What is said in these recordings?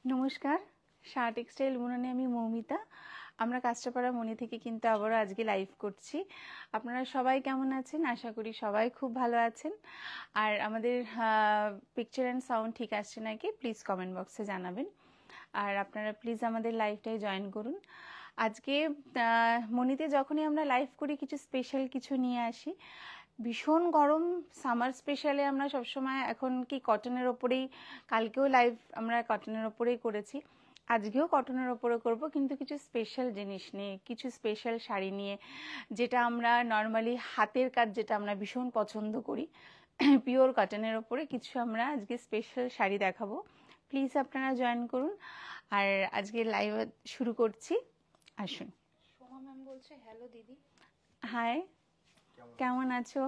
নমস্কার, শাহ টেক্সটাইল বুননে আমি মৌমিতা। আমরা কাঁচরাপাড়া মনি থেকে কিন্তু আবারও আজকে লাইভ করছি। আপনারা সবাই কেমন আছেন? আশা করি সবাই খুব ভালো আছেন। আর আমাদের পিকচার অ্যান্ড সাউন্ড ঠিক আসছে নাকি প্লিজ কমেন্ট বক্সে জানাবেন। আর আপনারা প্লিজ আমাদের লাইভটাই জয়েন করুন। আজকে মনিতে যখনই আমরা লাইভ করি কিছু স্পেশাল কিছু নিয়ে আসি। ভীষণ গরম, সামার স্পেশালে আমরা সবসময় এখন কি কটনের ওপরেই, কালকেও লাইভ আমরা কটনের ওপরেই করেছি, আজকেও কটনের ওপরে করব, কিন্তু কিছু স্পেশাল জিনিস নিয়ে, কিছু স্পেশাল শাড়ি নিয়ে, যেটা আমরা নর্মালি হাতের কাজ, যেটা আমরা ভীষণ পছন্দ করি, পিওর কটনের ওপরে কিছু আমরা আজকে স্পেশাল শাড়ি দেখাবো। প্লিজ আপনারা জয়েন করুন। আর আজকে লাইভ শুরু করছি, আসুন। সোমা ম্যাম বলছে হ্যালো দিদি। হাই, কেমন আছো?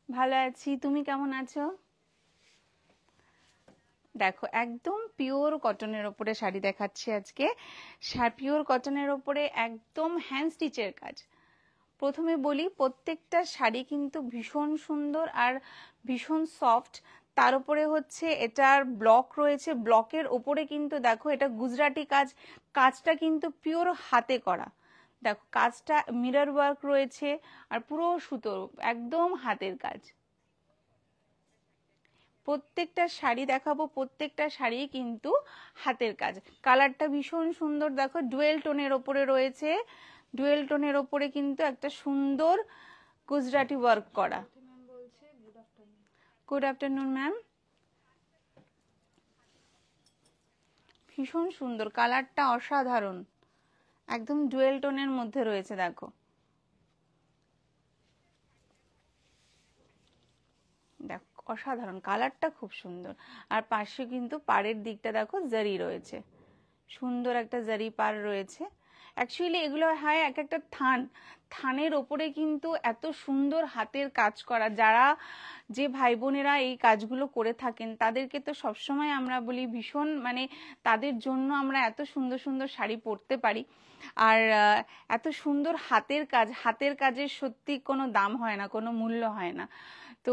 ভালো আছি, তুমি কেমন আছো? দেখো, একদম পিওর কটনের ওপরে শাড়ি দেখাচ্ছি আজকে। পিওর কটনের ওপরে একদম হ্যান্ড স্টিচের কাজ। প্রথমে বলি, প্রত্যেকটা শাড়ি কিন্তু ভীষণ সুন্দর আর ভীষণ সফট। তার উপরে হচ্ছে এটার ব্লক রয়েছে, ব্লকের ওপরে কিন্তু দেখো এটা গুজরাটি কাজ, কাজটা কিন্তু পিওর হাতে করা। দেখো কাজটা মিরর ওয়ার্ক রয়েছে আর পুরো সুতোর, একদম হাতের কাজ। প্রত্যেকটা শাড়ি দেখাবো, প্রত্যেকটা শাড়ি কিন্তু হাতের কাজ। কালারটা ভীষণ সুন্দর, দেখো ডুয়েল টোনের ওপরে রয়েছে, ডুয়েল টোনের ওপরে কিন্তু একটা সুন্দর গুজরাটি ওয়ার্ক করা। Good afternoon ma'am. ভীষণ সুন্দর, কালারটা অসাধারণ, একদম ডুয়েল টোনের মধ্যে রয়েছে। দেখো দেখো অসাধারণ, কালারটা খুব সুন্দর। আর পাশে কিন্তু পাড়ের দিকটা দেখো জারি রয়েছে, সুন্দর একটা জারি পাড় রয়েছে। অ্যাকচুয়ালি এগুলো হয় এক একটা থানের ওপরে কিন্তু এত সুন্দর হাতের কাজ করা। যারা যে ভাই বোনেরা এই কাজগুলো করে থাকেন তাদেরকে তো সবসময় আমরা বলি ভীষণ, মানে তাদের জন্য আমরা এত সুন্দর সুন্দর শাড়ি পরতে পারি। আর এত সুন্দর হাতের কাজ, হাতের কাজের সত্যি কোনো দাম হয় না, কোনো মূল্য হয় না। তো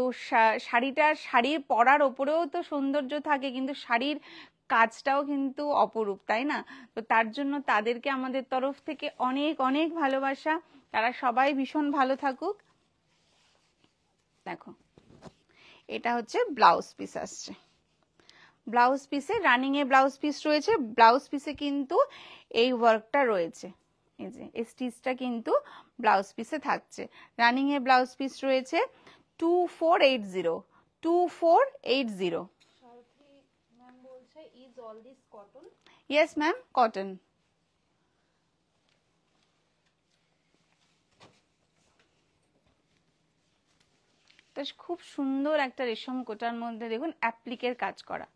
শাড়ির পরার ওপরেও তো সৌন্দর্য থাকে, কিন্তু শাড়ির কাজটাও কিন্তু অপরূপ, তাই না? তো তার জন্য তাদেরকে আমাদের তরফ থেকে অনেক অনেক ভালোবাসা। তারা সবাই ভীষণ ভালো থাকুক। দেখো এটা হচ্ছে ব্লাউজ পিস আসছে, ব্লাউজ পিসে রানিং এ ব্লাউজ পিস রয়েছে। ব্লাউজ পিসে কিন্তু এই ওয়ার্কটা রয়েছে, এই যে এই স্টিচটা কিন্তু ব্লাউজ পিসে থাকছে। রানিং এ ব্লাউজ পিস রয়েছে 2480, 2480। সারথি ম্যাম বলছে is all this cotton? Yes ma'am, cotton. খুব সুন্দর একটা রেশম কোটার মধ্যে দেখুন অ্যাপ্লিকের কাজ করা,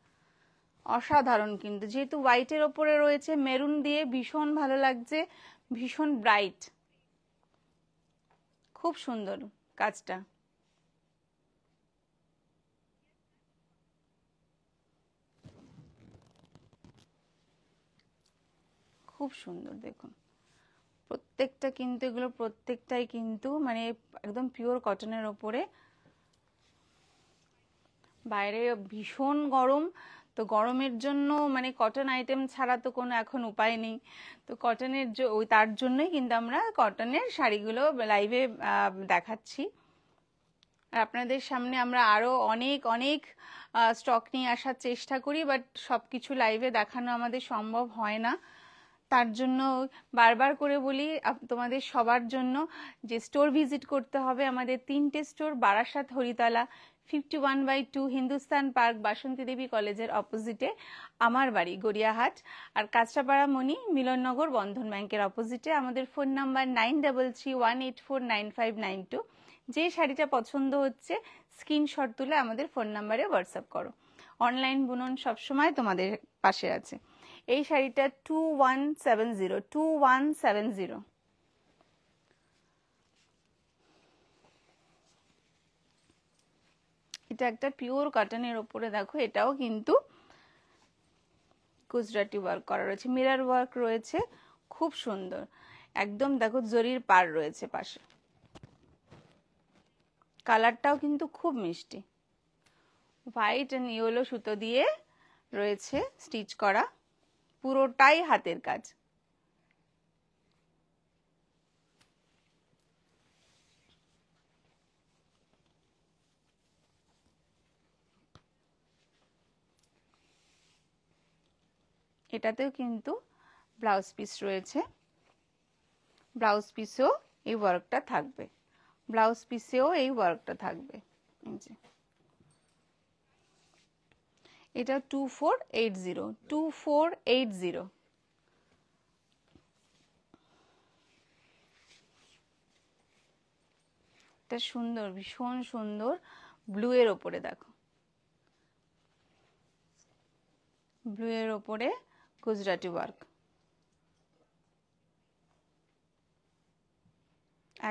অসাধারণ। কিন্তু যেহেতু হোয়াইটের ওপরে রয়েছে মেরুন দিয়ে, ভীষণ ভালো লাগছে, ভীষণ ব্রাইট, খুব সুন্দর কাজটা। খুব সুন্দর দেখুন, প্রত্যেকটা কিন্তু এগুলো প্রত্যেকটাই কিন্তু মানে একদম পিওর কটনের ওপরে। বাইরে ভীষণ গরম, তো গরমের জন্য মানে কটন আইটেম ছাড়া তো কোনো এখন উপায় নেই। তো কটনের তার জন্যই কিন্তু আমরা কটনের শাড়িগুলো লাইভে দেখাচ্ছি। আর আপনাদের সামনে আমরা আরও অনেক অনেক স্টক নিয়ে আসার চেষ্টা করি, বাট সব কিছু লাইভে দেখানো আমাদের সম্ভব হয় না। তার জন্য বারবার করে বলি তোমাদের সবার জন্য যে স্টোর ভিজিট করতে হবে। আমাদের 3টে স্টোর, বারাসাত, হরিতলা, 51/2 হিন্দুস্তান পার্ক, বাসন্তী দেবী কলেজের অপোজিটে আমার বাড়ি গড়িয়াহাট। আর কাঁচরাপাড়া মনি, মিলননগর, বন্ধন ব্যাংকের অপোজিটে। আমাদের ফোন নাম্বার 9331849592। যে শাড়িটা পছন্দ হচ্ছে স্ক্রিনশট তুলে আমাদের ফোন নাম্বারে হোয়াটসঅ্যাপ করো। অনলাইন বুনন সবসময় তোমাদের পাশে আছে। এই শাড়িটা 2170, 2170। এটা একটা পিওর কটনের ওপরে দেখো, এটাও কিন্তু গুজরাটি ওয়ার্ক করা রয়েছে, মিরর ওয়ার্ক রয়েছে, খুব সুন্দর একদম। দেখো জরির পাড় রয়েছে পাশে, কালারটাও কিন্তু খুব মিষ্টি, হোয়াইট অ্যান্ড ইয়েলো সুতো দিয়ে রয়েছে স্টিচ করা, পুরোটাই হাতের কাজ। এটাতেও কিন্তু ব্লাউজ পিস রয়েছে, ব্লাউজ পিসেও এই ওয়ার্কটা থাকবে, ব্লাউজ পিসেও এই ওয়ার্কটা থাকবে। এই যে এটা 2480, 2480। এটা সুন্দর, ভীষণ সুন্দর, ব্লু এর ওপরে দেখো, ব্লু এর ওপরে গুজরাটি ওয়ার্ক,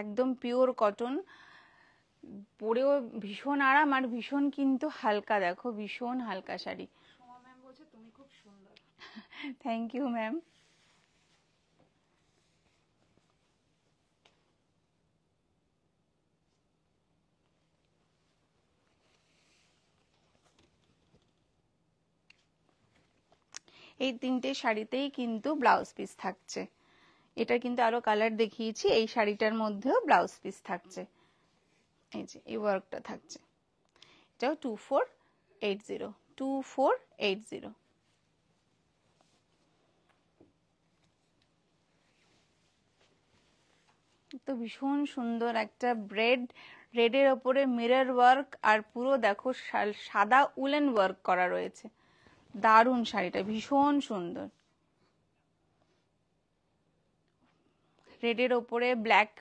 একদম পিওর কটন, পরেও ভীষণ আরাম আর ভীষণ কিন্তু হালকা, দেখো ভীষণ হালকা শাড়ি। সোমা ম্যাম বলছে তুমি খুব সুন্দর। Thank you ma'am. এই তিনটে শাড়িতেই কিন্তু ব্লাউজ পিস থাকছে, এটা কিন্তু আরো কালার দেখিয়েছি, এই শাড়িটার মধ্যেও ব্লাউজ পিস থাকছে, এই যে এই ওয়ার্কটা থাকছে। এটাও 2480, 2480। তো ভীষণ সুন্দর একটা রেডের ওপরে মিরর ওয়ার্ক, আর পুরো দেখো সাদা উলেন ওয়ার্ক করা রয়েছে, দারুণ শাড়িটা, ভীষণ সুন্দর। রেডের ওপরে ব্ল্যাক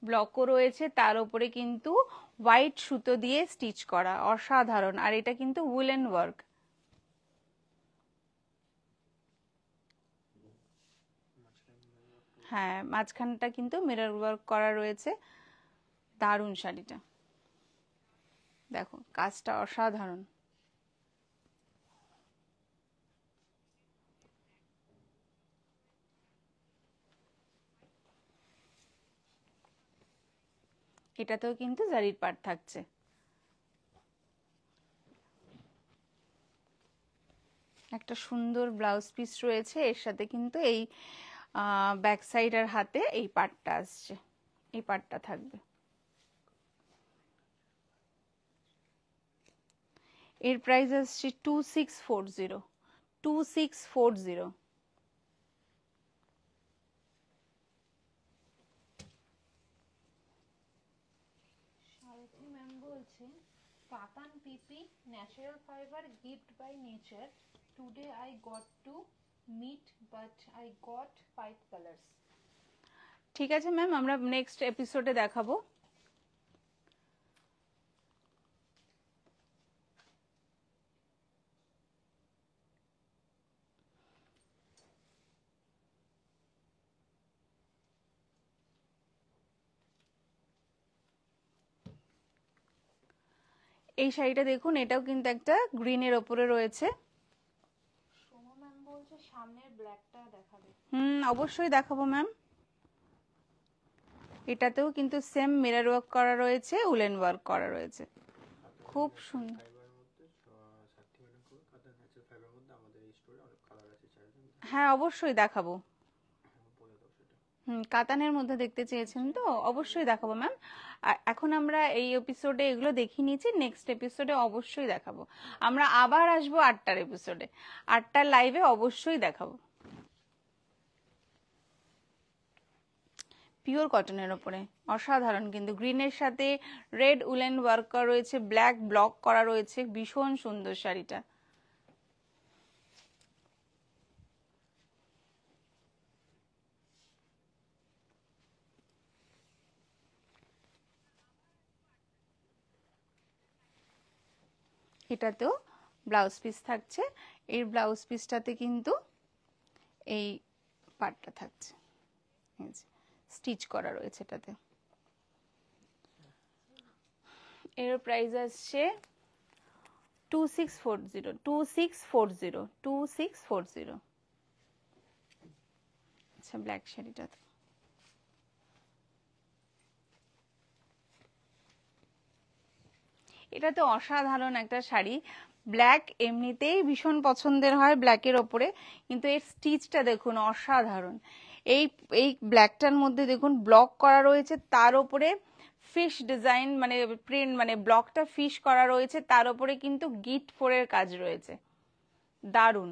ব্লকও রয়েছে, তার উপরে কিন্তু হোয়াইট সুতো দিয়ে স্টিচ করা, অসাধারণ। আর এটা কিন্তু উলেন ওয়ার্ক, হ্যাঁ মাঝখানটা কিন্তু মিরর ওয়ার্ক করা রয়েছে, দারুণ শাড়িটা, দেখো কাজটা অসাধারণ। এটাতেও কিন্তু জারির পাট থাকছে। একটা সুন্দর ব্লাউজ পিস রয়েছে, এর সাথে কিন্তু এই ব্যাক সাইড আর হাতে এই পাটটা আসছে, এই পাটটা থাকবে। এর প্রাইস আসছে 2640, 2640। সারথী ম্যাম বলছে কাতান পিপি natural fibre gift by nature, today I got to meet but I got 5 colours. ঠিক আছে ম্যাম, আমরা নেক্সট এপিসোডে দেখাবো। এই শাড়িটা দেখুন, এটাও কিন্তু একটা গ্রিনের ওপরে রয়েছে। সোমা ম্যাম বলছে সামনের ব্ল্যাকটা দেখাবে। অবশ্যই দেখাবো ম্যাম। এটাতেও কিন্তু সেম মিরর ওয়ার্ক করা রয়েছে, উলেন ওয়ার্ক করা রয়েছে, খুব সুন্দর। হ্যাঁ অবশ্যই দেখাবো। কাতানের মধ্যে দেখতে চেয়েছেন তো, অবশ্যই দেখাবো ম্যাম। এখন আমরা এই এপিসোডে এগুলো দেখিয়ে নিয়েছি, নেক্সট এপিসোডে অবশ্যই দেখাবো। আমরা আবার আসবো 8টার এপিসোডে, 8টার লাইভে অবশ্যই দেখাবো। পিওর কটনের ওপরে অসাধারণ, কিন্তু গ্রিনের সাথে রেড উলেন ওয়ার্ক করা রয়েছে, ব্ল্যাক ব্লক করা রয়েছে, ভীষণ সুন্দর শাড়িটা। এটাতেও ব্লাউজ পিস থাকছে, এই ব্লাউজ পিসটাতে কিন্তু এই পাটটা থাকছে, স্টিচ করা রয়েছে এটাতে। এর প্রাইস আসছে 2640, 2640, 2640। আচ্ছা ব্ল্যাক শাড়িটা, এটা তো অসাধারণ একটা শাড়ি। ব্ল্যাক এমনিতেই ভীষণ পছন্দের হয় ব্ল্যাকের ওপরে, কিন্তু এর স্টিচটা দেখুন অসাধারণ। এই এই ব্ল্যাকটার মধ্যে দেখুন ব্লক করা রয়েছে, তার উপরে ফিশ ডিজাইন মানে প্রিন্ট মানে ব্লকটা ফিশ করা রয়েছে, তার উপরে কিন্তু গিট ফোরের কাজ রয়েছে। দারুণ।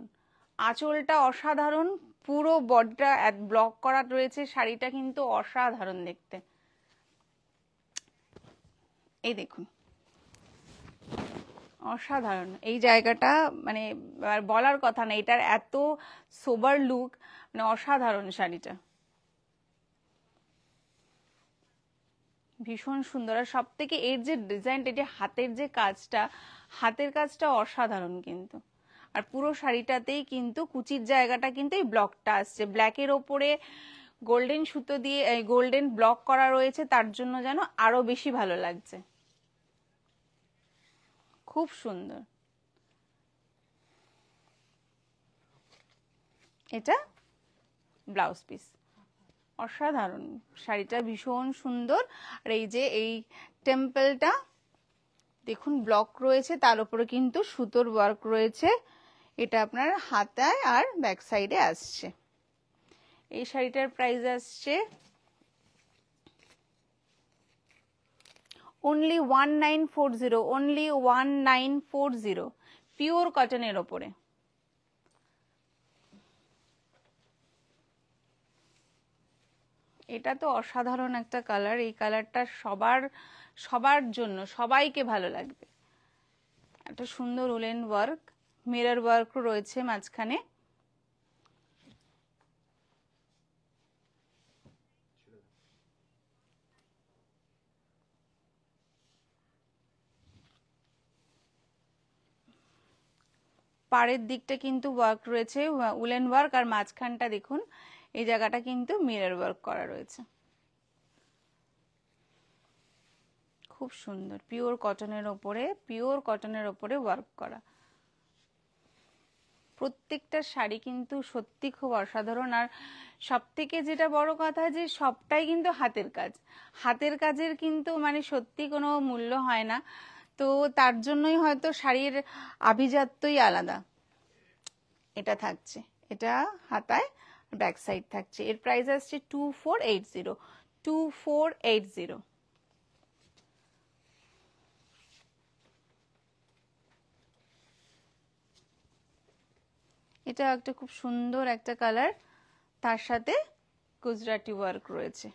আঁচলটা অসাধারণ, পুরো বডিটা ব্লক করা রয়েছে, শাড়িটা কিন্তু অসাধারণ দেখতে। এই দেখুন অসাধারণ এই জায়গাটা, মানে বলার কথা না, এটার এত সোবার লুক, মানে অসাধারণ শাড়িটা, ভীষণ সুন্দর। আর সব থেকে এর যে ডিজাইনটা, এটা হাতের যে কাজটা, হাতের কাজটা অসাধারণ কিন্তু। আর পুরো শাড়িটাতেই কিন্তু কুচির জায়গাটা কিন্তু এই ব্লকটা আসছে, ব্ল্যাকের ওপরে গোল্ডেন সুতো দিয়ে গোল্ডেন ব্লক করা রয়েছে, তার জন্য যেন আরো বেশি ভালো লাগছে, খুব সুন্দর। এটা ব্লাউজ পিস, অসাধারণ শাড়িটা, ভীষণ সুন্দর। আর এই যে এই টেম্পলটা দেখুন ব্লক রয়েছে, তার উপরে কিন্তু সুতোর ওয়ার্ক রয়েছে, এটা আপনার হাতায় আর ব্যাক সাইডে আসছে। এই শাড়িটার প্রাইস আসছে অনলি 1940, অনলি 1940, পিওর কটনের ওপরে। এটা তো অসাধারণ একটা কালার, এই কালারটা সবার জন্য, সবাইকে ভালো লাগবে। একটা সুন্দর উলেন ওয়ার্ক, মিরর ওয়ার্ক রয়েছে মাঝখানে। পাড়ের দিকটা কিন্তু ওয়ার্ক রয়েছে, উলেন ওয়ার্ক, আর মাঝখানটা দেখুন এই জায়গাটা কিন্তু মিরর ওয়ার্ক করা রয়েছে, খুব সুন্দর। পিওর কটনের ওপরে, পিওর কটনের ওপরে ওয়ার্ক করা। প্রত্যেকটা শাড়ি কিন্তু সত্যি খুব অসাধারণ। আর সব থেকে যেটা বড় কথা, যে সবটাই কিন্তু হাতের কাজ, হাতের কাজের কিন্তু মানে সত্যি কোনো মূল্য হয় না। তো তার জন্যই হয়তো শাড়ির আভিজাত্যই আলাদা। এটা থাকছে, এটা হাতায় ব্যাক সাইড থাকছে। এর প্রাইস আসছে 2480, 2480। এটা একটা খুব সুন্দর একটা কালার, তার সাথে গুজরাটি ওয়ার্ক রয়েছে।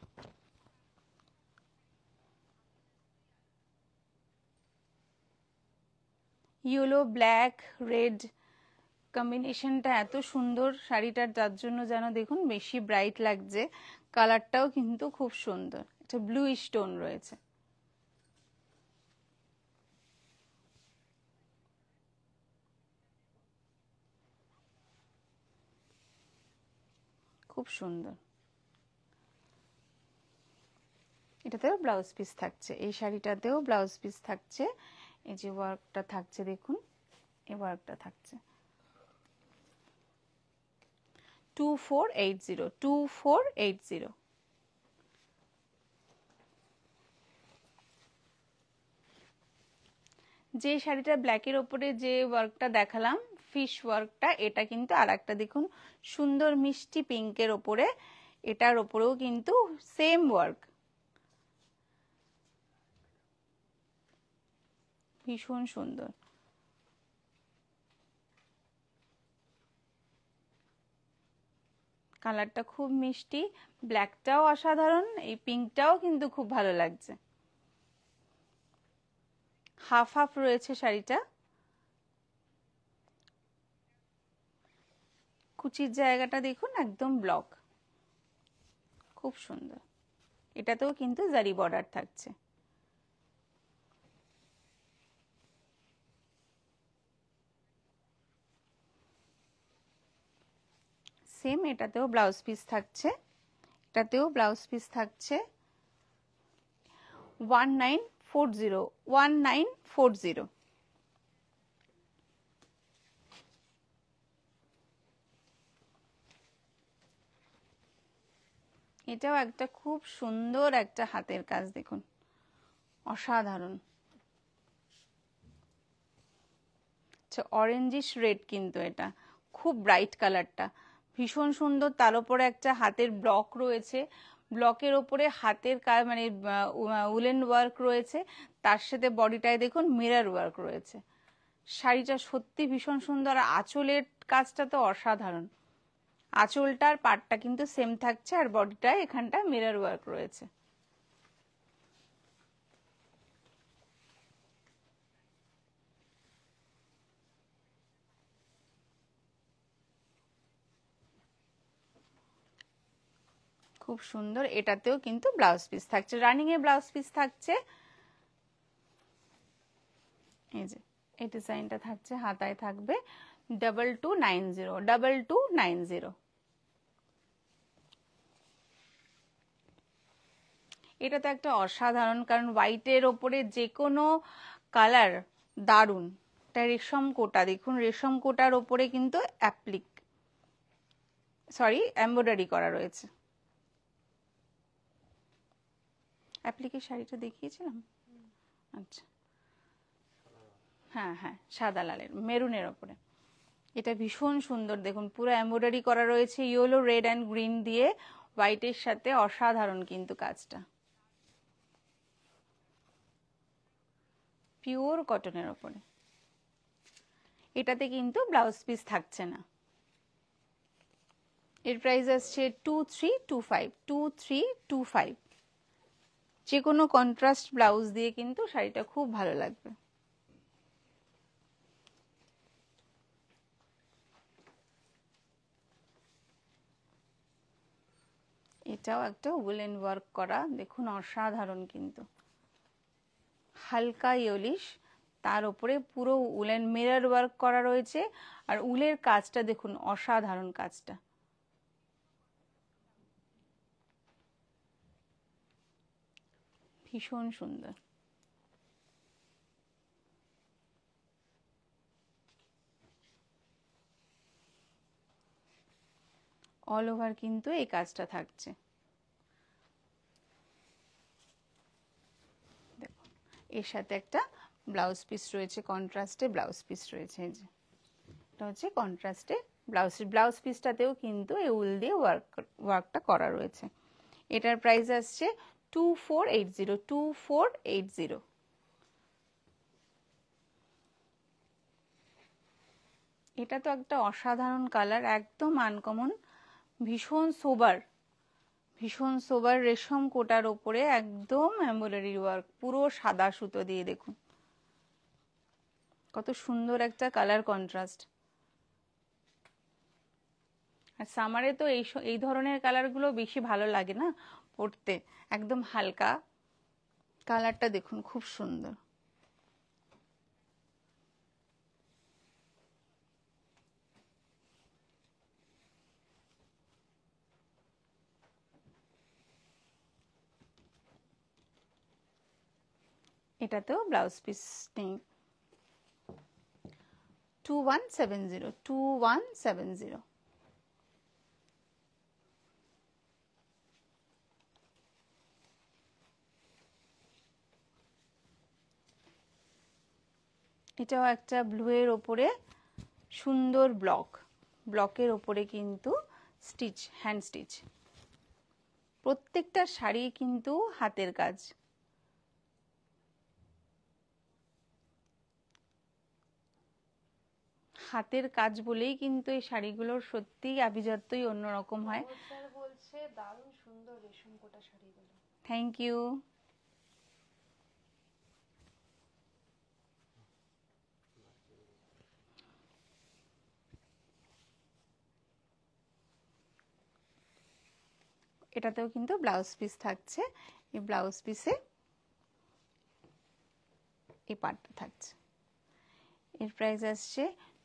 ইয়েলো ব্ল্যাক রেড কম্বিনেশনটা এত সুন্দর শাড়িটার, যার জন্য যেন দেখুন বেশি ব্রাইট লাগছে। কালারটাও কিন্তু খুব সুন্দর, একটা ব্লু স্টোন রয়েছে। খুব সুন্দর। এটাতেও ব্লাউজ পিস থাকছে, এই শাড়িটাতেও ব্লাউজ পিস থাকছে। এই যে ওয়ার্কটা থাকছে দেখুন, এই ওয়ার্কটা থাকছে। 2480, 2480। যে শাড়িটা ব্ল্যাকের ওপরে যে ওয়ার্কটা দেখালাম, ফিশ ওয়ার্কটা, এটা কিন্তু আর একটা দেখুন সুন্দর মিষ্টি পিঙ্কের ওপরে, এটার ওপরেও কিন্তু সেম ওয়ার্ক, ভীষণ সুন্দর। কালারটা খুব মিষ্টি, ব্ল্যাকটাও অসাধারণ, এই পিঙ্কটাও কিন্তু খুব ভালো লাগছে। হাফ হাফ রয়েছে শাড়িটা, কুচির জায়গাটা দেখুন একদম ব্লক, খুব সুন্দর। এটাতেও কিন্তু জারি বর্ডার থাকছে। সেম এটাতেও ব্লাউজ পিস থাকছে, এটাতেও ব্লাউজ পিস থাকছে। 1940, 1940। এটাও একটা খুব সুন্দর একটা হাতের কাজ দেখুন, অসাধারণ। আচ্ছা অরেঞ্জিশ রেড, কিন্তু এটা খুব ব্রাইট কালারটা, ভীষণ সুন্দর। তার উপরে একটা হাতের ব্লক রয়েছে, ব্লকের ওপরে হাতের মানে উলেন ওয়ার্ক রয়েছে, তার সাথে বডিটায় দেখুন মিরর ওয়ার্ক রয়েছে। শাড়িটা সত্যি ভীষণ সুন্দর। আর আঁচলের কাজটা তো অসাধারণ, আঁচলটার পাটটা কিন্তু সেম থাকছে, আর বডিটায় এখানটা মিরর ওয়ার্ক রয়েছে। খুব সুন্দর। এটাতেও কিন্তু ব্লাউজ পিস থাকছে, রানিং এ ব্লাউজ পিস থাকছে। এই যে এই ডিজাইনটা থাকছে, হাতায় থাকবে 2290, 2290। এটা তো একটা অসাধারণ, কারণ হোয়াইটের ওপরে যে কোনো কালার দারুণ। এটা রেশম কোটা, দেখুন রেশম কোটার ওপরে কিন্তু এমব্রয়ডারি করা রয়েছে। অ্যাপ্লিকের শাড়িটা দেখিয়েছিলাম, আচ্ছা হ্যাঁ হ্যাঁ, সাদা লালের মেরুনের ওপরে। এটা ভীষণ সুন্দর, দেখুন পুরো এমব্রয়ডারি করা রয়েছে ইয়েলো, রেড অ্যান্ড গ্রিন দিয়ে, হোয়াইটের সাথে অসাধারণ কিন্তু কাজটা। পিওর কটনের ওপরে। এটাতে কিন্তু ব্লাউজ পিস থাকছে না। এর প্রাইস আসছে 2325, 2325। যে কোনো কন্ট্রাস্ট ব্লাউজ দিয়ে কিন্তু শাড়িটা খুব ভালো লাগবে। এটাও একটা উলেন ওয়ার্ক করা, দেখুন অসাধারণ কিন্তু, হালকা ইয়েলিশ, তার উপরে পুরো উলেন মিরর ওয়ার্ক করা রয়েছে। আর উলের কাজটা দেখুন অসাধারণ কাজটা, ভীষণ সুন্দর। অল ওভার কিন্তু এই কাজটা থাকছে। দেখুন এর সাথে একটা ব্লাউজ পিস রয়েছে, কন্ট্রাস্টে ব্লাউজ পিস রয়েছে। এই যে এটা হচ্ছে কন্ট্রাস্টে ব্লাউজ পিসটাতেও কিন্তু এই উল দিয়ে ওয়ার্কটা করা রয়েছে। এটার প্রাইস আসছে 2480, 2480। এটা তো একটা অসাধারণ কালার, একদম আনকমন, ভীষণ সোবার, ভীষণ সোবার রেশম কোটার ওপরে একদম এমব্রয়ডারি ওয়ার্ক, পুরো সাদা সুতো দিয়ে, দেখুন কত সুন্দর একটা কালার কন্ট্রাস্ট। আর সামারে তো এই ধরনের কালারগুলো বেশি ভালো লাগে না পরতে, একদম হালকা কালারটা দেখুন খুব সুন্দর। এটাতেও ব্লাউজ পিস নেই। 2170, 2170। এটাও একটা ব্লু এর ওপরে সুন্দর ব্লকের ওপরে কিন্তু স্টিচ, হ্যান্ড স্টিচ। প্রত্যেকটা শাড়ি কিন্তু হাতের কাজ। হাতের কাজ বলেই কিন্তু এই শাড়িগুলোর সত্যিই আভিজাত্যই অন্যরকম হয়। স্যার বলছে দারুণ সুন্দর রেশম কোটা শাড়িগুলো। Thank you. এটাতেও কিন্তু ব্লাউজ পিস থাকছে, এই ব্লাউজ পিসে এই পার্টটা থাকছে। এর প্রাইস আসছে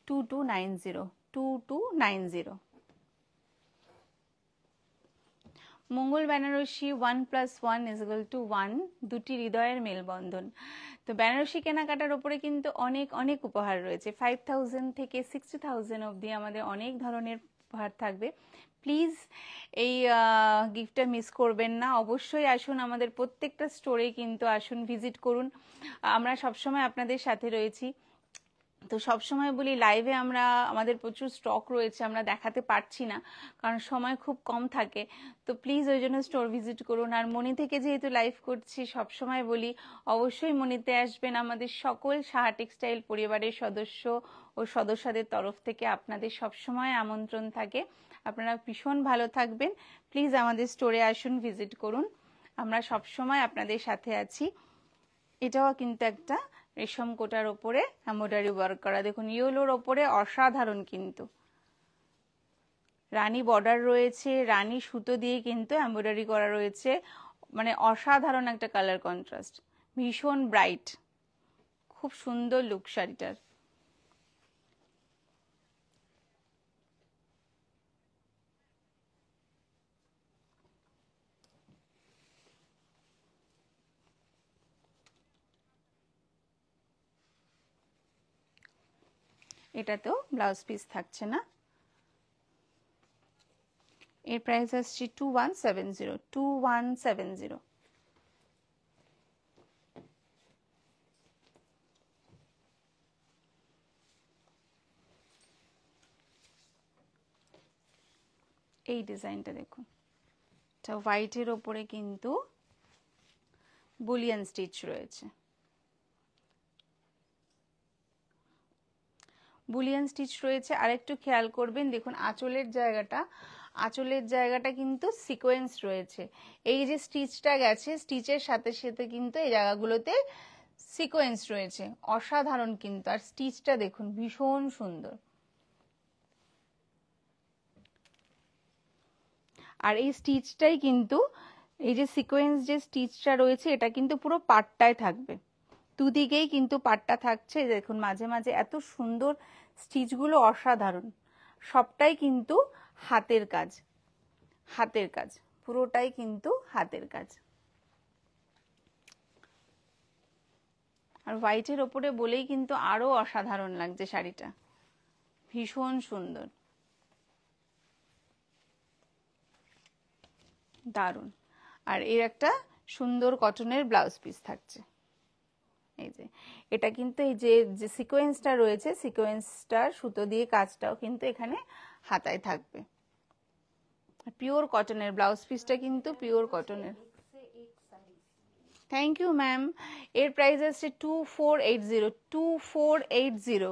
2290, 2290। মঙ্গল বেনারসি 1+1=1, দুটি হৃদয়ের মেলবন্ধন। তো বেনারসি কেনাকাটার উপরে কিন্তু অনেক অনেক উপহার রয়েছে, 5000 থেকে 60,000 অবধি আমাদের অনেক ধরনের উপহার থাকবে। প্লিজ এই গিফটটা মিস করবেন না, অবশ্যই আসুন আমাদের প্রত্যেকটা স্টোরে, কিন্তু আসুন ভিজিট করুন, আমরা সবসময় আপনাদের সাথে রয়েছি। তো সবসময় বলি লাইভে আমরা আমাদের প্রচুর স্টক রয়েছে, আমরা দেখাতে পারছি না কারণ সময় খুব কম থাকে। তো প্লিজ ওই জন্য স্টোর ভিজিট করুন। আর মনি থেকে যেহেতু লাইভ করছি, সবসময় বলি অবশ্যই মনিতে আসবেন। আমাদের সকল সাহা টেক্সটাইল পরিবারের সদস্য ও সদস্যদের তরফ থেকে আপনাদের সবসময় আমন্ত্রণ থাকে। আপনারা ভীষণ ভালো থাকবেন। প্লিজ আমাদের স্টোরে আসুন, ভিজিট করুন, আমরা সবসময় আপনাদের সাথে আছি। এটাও কিন্তু একটা রেশম কোটার ওপরে এমব্রয়ডারি ওয়ার্ক করা, দেখুন ইয়েলোর ওপরে অসাধারণ, কিন্তু রানী বর্ডার রয়েছে, রানী সুতো দিয়ে কিন্তু এমব্রয়ডারি করা রয়েছে, মানে অসাধারণ একটা কালার কন্ট্রাস্ট, ভীষণ ব্রাইট, খুব সুন্দর লুক শাড়িটার। এটাতেও ব্লাউজ পিস থাকছে না। এর প্রাইস আসছে 2170। এই ডিজাইনটা দেখুন, এটা হোয়াইটের ওপরে কিন্তু বুলিয়ান স্টিচ রয়েছে। বুলিয়ান স্টিচ রয়েছে। আরেকটু খেয়াল করবেন, দেখুন আঁচলের জায়গাটা কিন্তু সিকোয়েন্স রয়েছে। এই যে স্টিচটা গেছে, স্টিচের সাথে সাথে কিন্তু এই জায়গাগুলোতে সিকোয়েন্স রয়েছে, অসাধারণ কিন্তু। আর স্টিচটা দেখুন ভীষণ সুন্দর। আর এই স্টিচটাই কিন্তু, এই যে সিকোয়েন্স যে স্টিচটা রয়েছে, এটা কিন্তু পুরো পাটটায় থাকবে, দুদিকেই কিন্তু পাটটা থাকছে। দেখুন মাঝে মাঝে এত সুন্দর স্টিচগুলো, অসাধারণ। সবটাই কিন্তু হাতের কাজ, হাতের কাজ, পুরোটাই কিন্তু হাতের কাজ। আর হোয়াইটের ওপরে বলেই কিন্তু আরো অসাধারণ লাগছে শাড়িটা, ভীষণ সুন্দর, দারুণ। আর এর একটা সুন্দর কটনের ব্লাউজ পিস থাকছে। এই যে এটা কিন্তু এই যে সিকোয়েন্সটা রয়েছে, সিকোয়েন্সটার সুতো দিয়ে কাজটাও কিন্তু এখানে হাতায় থাকবে। পিওর কটনের ব্লাউজ পিসটা কিন্তু পিওর কটনের। Thank you ma'am. এর প্রাইস আছে 2480।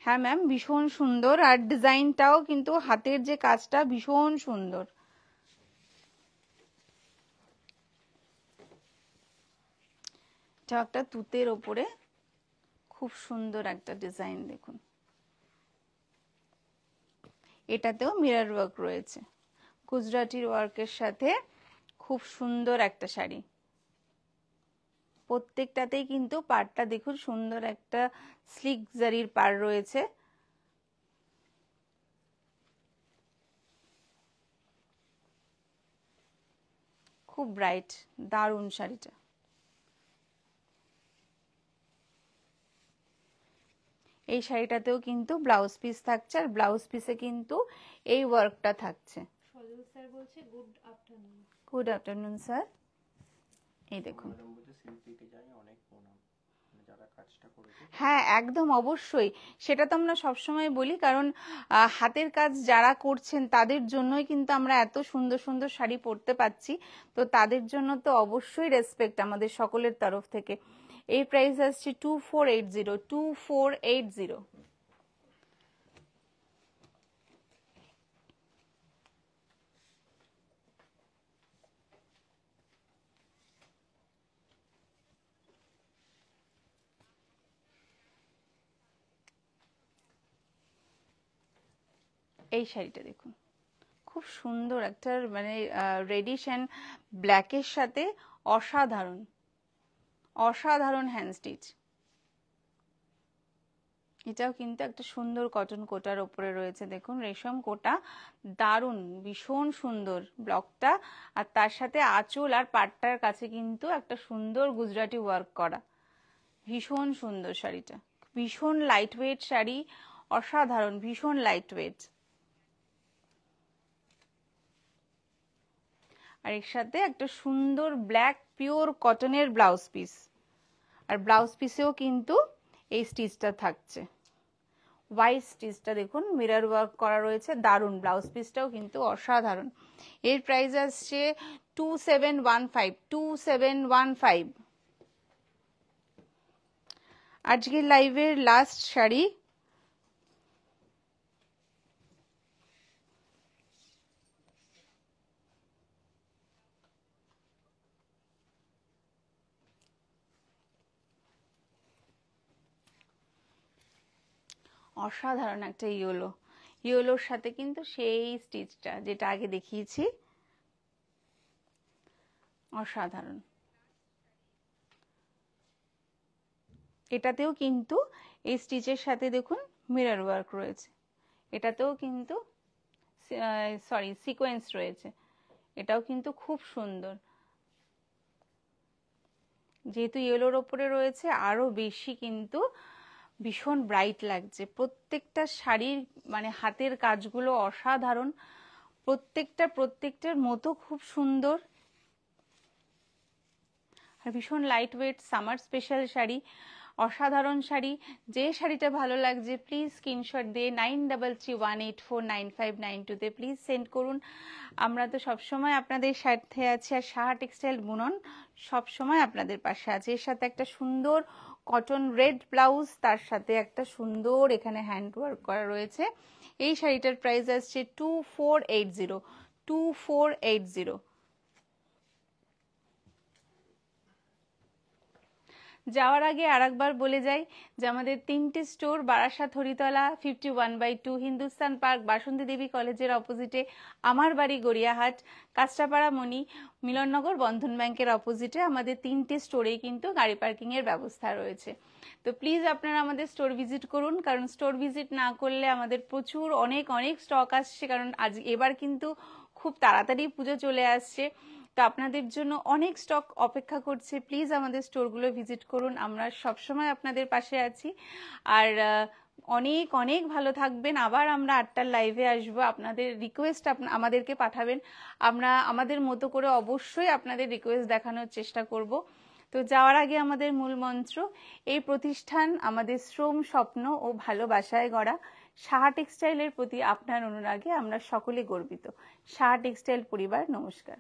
হ্যাঁ ম্যাম, ভীষণ সুন্দর। আর ডিজাইনটাও কিন্তু হাতের যে কাজটা ভীষণ সুন্দর। এটা একটা তুতের ওপরে খুব সুন্দর একটা ডিজাইন, দেখুন এটাতেও মিরর ওয়ার্ক রয়েছে, গুজরাটির ওয়ার্কের সাথে খুব সুন্দর একটা শাড়ি। প্রত্যেকটাতেই কিন্তু পাড়টা দেখুন, সুন্দর একটা স্লিক জারির পাড় রয়েছে। খুব ব্রাইট, দারুণ শাড়িটা। এই শাড়িটাতেও কিন্তু ব্লাউজ পিস থাকছে, আর ব্লাউজ পিসে কিন্তু এই ওয়ার্কটা থাকছে। সজল স্যার বলছে good afternoon. Good afternoon sir. এই দেখুন, হ্যাঁ একদম অবশ্যই, সেটা তো আমরা সবসময় বলি, কারণ হাতের কাজ যারা করছেন তাদের জন্যই কিন্তু আমরা এত সুন্দর সুন্দর শাড়ি পরতে পাচ্ছি। তো তাদের জন্য তো অবশ্যই রেসপেক্ট আমাদের সকলের তরফ থেকে। এই প্রাইস আসছে 2480। এই শাড়িটা দেখুন, খুব সুন্দর একটা, মানে রেডিশ অ্যান্ড ব্ল্যাকের সাথে অসাধারণ, অসাধারণ হ্যান্ড স্টিচ। এটাও কিন্তু একটা সুন্দর কটন কোটার ওপরে রয়েছে, দেখুন রেশম কোটা, দারুণ, ভীষণ সুন্দর ব্লকটা। আর তার সাথে আঁচল আর পাটটার কাছে কিন্তু একটা সুন্দর গুজরাটি ওয়ার্ক করা, ভীষণ সুন্দর শাড়িটা। ভীষণ লাইট ওয়েট শাড়ি, অসাধারণ, ভীষণ লাইট ওয়েট। আর এর সাথে একটা সুন্দর ব্ল্যাক পিওর কটনের ব্লাউজ পিস। আর ব্লাউজ পিসেও কিন্তু এই স্টিচটা থাকছে, ওয়াইড স্টিচটা দেখুন, মিরর ওয়ার্ক করা রয়েছে, দারুণ। ব্লাউজ পিসটাও কিন্তু অসাধারণ। এর প্রাইস আসছে 2715, 2715। আজকের লাইভের লাস্ট শাড়ি, অসাধারণ একটা ইয়েলো, ইয়েলোর সাথে কিন্তু সেই স্টিচটা যেটা আগে দেখিয়েছি, অসাধারণ। এটাতেও কিন্তু এই স্টিচের সাথে দেখুন মিরর ওয়ার্ক রয়েছে, এটাতেও কিন্তু সরি সিকোয়েন্স রয়েছে, এটাও কিন্তু খুব সুন্দর। যেহেতু ইয়েলোর ওপরে রয়েছে আরো বেশি কিন্তু ভীষণ ব্রাইট লাগছে। প্রত্যেকটা শাড়ির মানে হাতের কাজগুলো অসাধারণ, প্রত্যেকটার মতো খুব সুন্দর আর ভীষণ light weight, summer special sari, অসাধারণ শাড়ি। যে শাড়িটা ভালো লাগছে প্লিজ স্ক্রিনশট দিয়ে 9331849592-তে প্লিজ সেন্ড করুন। আমরা তো সবসময় আপনাদের সাথে আছি, আর সাহা টেক্সটাইল বুনন সবসময় আপনাদের পাশে আছে। এর সাথে একটা সুন্দর কটন রেড ব্লাউজ, তার সাথে একটা সুন্দর এখানে হ্যান্ড ওয়ার্ক করা রয়েছে। এই শাড়িটার প্রাইস আসছে 2480, 2480। যাওয়ার আগে আরেকবার বলে যাই যে আমাদের 3টে স্টোর, বারাসাত হরিতলা 51/2, হিন্দুস্তান পার্ক, বাসন্তী দেবী কলেজের অপোজিটে, আমার বাড়ি গড়িয়াহাট, কাঁচরাপাড়া মণি, মিলননগর বন্ধন ব্যাংকের অপোজিটে আমাদের 3টে স্টোরেই কিন্তু গাড়ি পার্কিংয়ের ব্যবস্থা রয়েছে। তো প্লিজ আপনারা আমাদের স্টোর ভিজিট করুন, কারণ স্টোর ভিজিট না করলে আমাদের প্রচুর অনেক স্টক আসছে, কারণ এবার কিন্তু খুব তাড়াতাড়ি পুজো চলে আসছে, তো আপনাদের জন্য অনেক স্টক অপেক্ষা করছে। প্লিজ আমাদের স্টোরগুলো ভিজিট করুন, আমরা সবসময় আপনাদের পাশে আছি। আর অনেক ভালো থাকবেন। আবার আমরা 8টার লাইভে আসবো, আপনাদের রিকোয়েস্ট আমাদেরকে পাঠাবেন, আমরা আমাদের মতো করে অবশ্যই আপনাদের রিকোয়েস্ট দেখানোর চেষ্টা করব। তো যাওয়ার আগে আমাদের মূল মন্ত্র, এই প্রতিষ্ঠান আমাদের শ্রম, স্বপ্ন ও ভালোবাসায় গড়া। সাহা টেক্সটাইলের প্রতি আপনার অনুরাগে আমরা সকলে গর্বিত। সাহা টেক্সটাইল পরিবার নমস্কার।